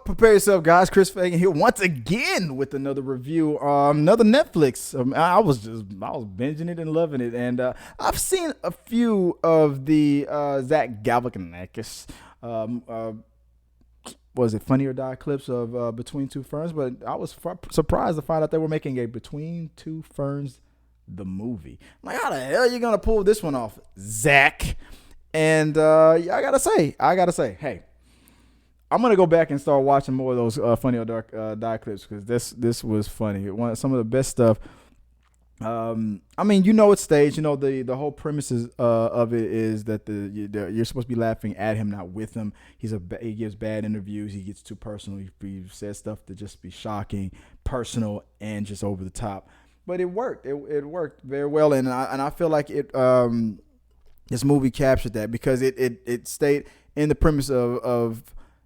prepare yourself, guys. Chris Fagan here once again with another review, another Netflix. I was binging it and loving it, and I've seen a few of the Zach Galifianakis, was it Funny or Die clips of Between Two Ferns, but I was surprised to find out they were making a Between Two Ferns the movie. I'm like, how the hell are you gonna pull this one off, Zach? And I gotta say, hey. I'm gonna go back and start watching more of those Funny or Die clips because this was funny. Some of the best stuff. I mean, it's staged. The whole premises of it is that you're supposed to be laughing at him, not with him. He gives bad interviews. He gets too personal. He says stuff to just be shocking, personal, and just over the top. But it worked. It worked very well, and I feel like this movie captured that because it stayed in the premise of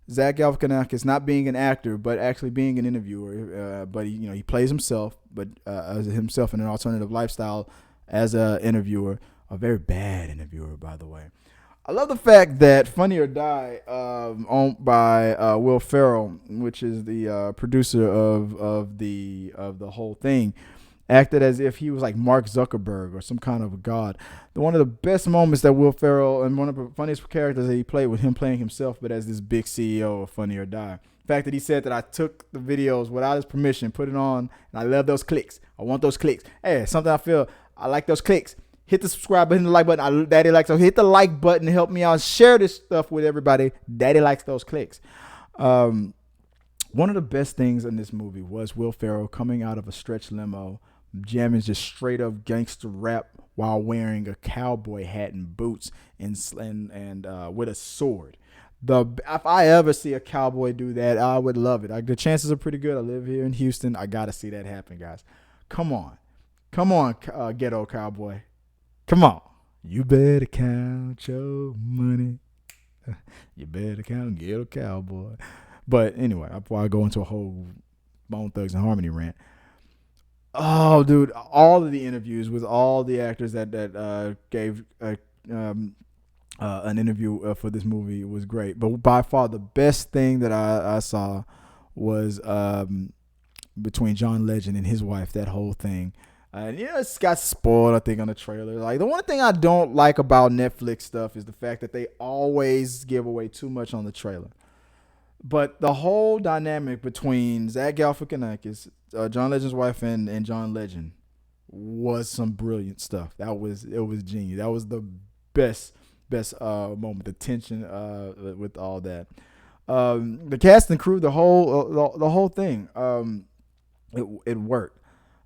Zach Galifianakis not being an actor, but actually being an interviewer. But he plays himself, but as himself in an alternative lifestyle as an interviewer, a very bad interviewer, by the way. I love the fact that Funny or Die, owned by Will Ferrell, which is the producer of the whole thing, acted as if he was like Mark Zuckerberg or some kind of a god. One of the best moments that Will Ferrell, and one of the funniest characters that he played, with him playing himself, but as this big CEO of Funny or Die. The fact that he said that I took the videos without his permission, put it on, and I love those clicks. I want those clicks. Hey, something I feel, I like those clicks. Hit the subscribe button, hit the like button. Daddy likes those. Hit the like button to help me out. Share this stuff with everybody. Daddy likes those clicks. One of the best things in this movie was Will Ferrell coming out of a stretch limo, jamming just straight up gangster rap while wearing a cowboy hat and boots and with a sword. If I ever see a cowboy do that, I would love it. The chances are pretty good. I live here in Houston. I gotta see that happen, guys. Come on, ghetto cowboy. Come on. You better count your money. You better count ghetto cowboy. But anyway, before I go into a whole Bone Thugs and Harmony rant. Oh, dude! All of the interviews with all the actors that gave an interview for this movie was great. But by far the best thing that I saw was between John Legend and his wife. That whole thing, and it's got spoiled, I think, on the trailer. Like, the one thing I don't like about Netflix stuff is the fact that they always give away too much on the trailer. But the whole dynamic between Zach Galifianakis, John Legend's wife, and John Legend was some brilliant stuff. It was genius. That was the best moment. The tension with all that, the cast and crew, the whole thing. It worked.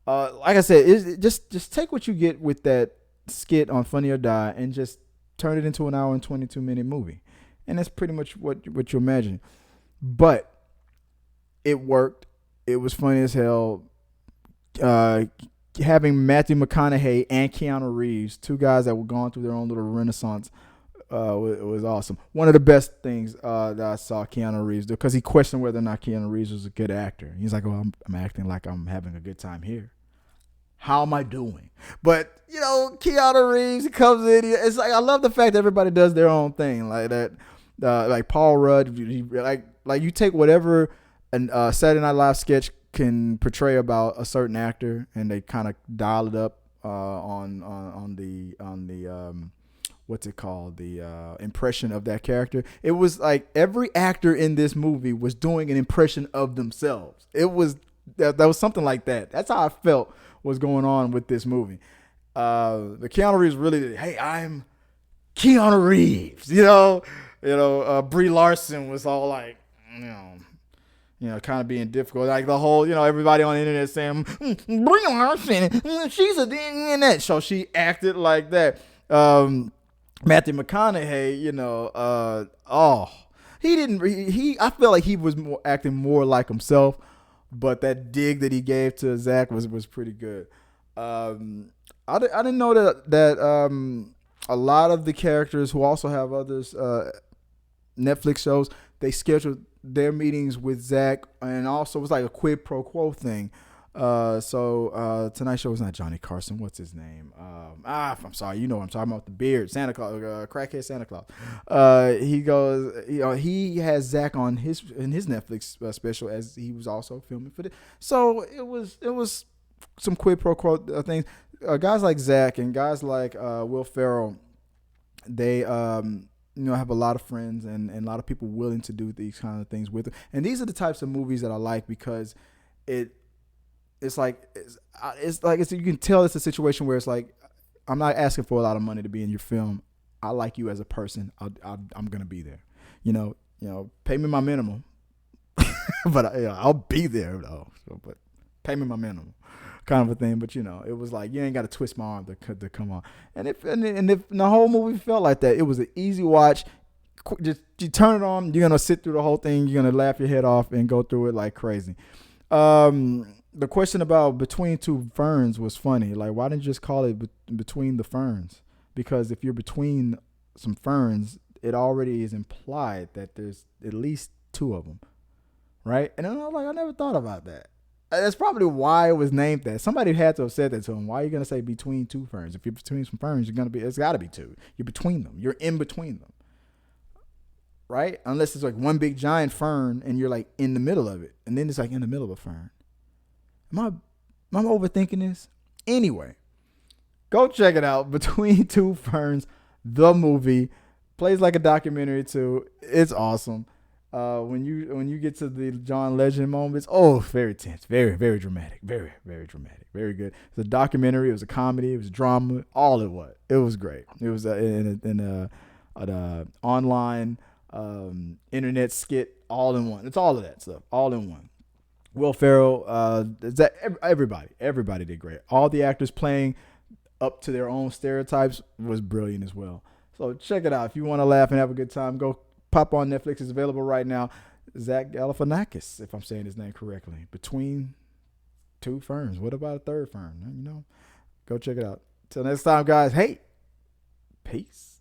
Like I said, just take what you get with that skit on Funny or Die and just turn it into an hour and 22-minute movie, and that's pretty much what you imagine. But it worked. It was funny as hell. Having Matthew McConaughey and Keanu Reeves, two guys that were going through their own little renaissance, was awesome. One of the best things that I saw Keanu Reeves do, because he questioned whether or not Keanu Reeves was a good actor. He's like, "Oh, I'm acting like I'm having a good time here. How am I doing?" But Keanu Reeves, he comes in. It's like, I love the fact that everybody does their own thing like that. Like Paul Rudd, like you take whatever a Saturday Night Live sketch can portray about a certain actor, and they kind of dial it up on the what's it called, the impression of that character. It was like every actor in this movie was doing an impression of themselves. It was that was something like that. That's how I felt was going on with this movie. The Keanu Reeves really did. Hey, I'm Keanu Reeves. Brie Larson was all like, kind of being difficult. Like the whole, everybody on the internet saying, Brie Larson, she's a ding in that. So she acted like that. Matthew McConaughey, I felt like he was acting more like himself, but that dig that he gave to Zach was pretty good. I didn't know that a lot of the characters who also have others Netflix shows, they scheduled their meetings with Zach, and also it was like a quid pro quo thing. Tonight Show was not Johnny Carson. What's his name? I'm sorry. You know what I'm talking about. The beard, Santa Claus, crackhead Santa Claus. He goes. He has Zach on his Netflix special as he was also filming for this. So it was some quid pro quo things. Guys like Zach and guys like Will Ferrell, they have a lot of friends and a lot of people willing to do these kind of things with them. And these are the types of movies that I like because it's like you can tell it's a situation where it's like, I'm not asking for a lot of money to be in your film. I like you as a person. I'm gonna be there. Pay me my minimum, but I'll be there though. But pay me my minimum, kind of a thing. But it was like you ain't got to twist my arm to come on. And if the whole movie felt like that, it was an easy watch. Just you turn it on, you're gonna sit through the whole thing. You're gonna laugh your head off and go through it like crazy. The question about Between Two Ferns was funny. Like, why didn't you just call it Between the Ferns? Because if you're between some ferns, it already is implied that there's at least two of them, right? And then I was like, I never thought about that. That's probably why it was named that. Somebody had to have said that to him. Why are you gonna say between two ferns? If you're between some ferns, it's got to be two. You're between them. You're in between them, right? Unless it's like one big giant fern and you're like in the middle of it, and then it's like in the middle of a fern. Am I overthinking this? Anyway, go check it out. Between Two Ferns, the movie, plays like a documentary too. It's awesome. When you get to the John Legend moments, very tense, very very dramatic, very very dramatic, very good. It's a documentary. It was a comedy. It was drama. All it was. It was great. It was an online internet skit all in one. It's all of that stuff all in one. Will Ferrell, everybody did great. All the actors playing up to their own stereotypes was brilliant as well. So check it out. If you want to laugh and have a good time, go pop on Netflix. It's available right now. Zach Galifianakis, if I'm saying his name correctly. Between Two Ferns. What about a third fern? Go check it out. Till next time, guys. Hey, peace.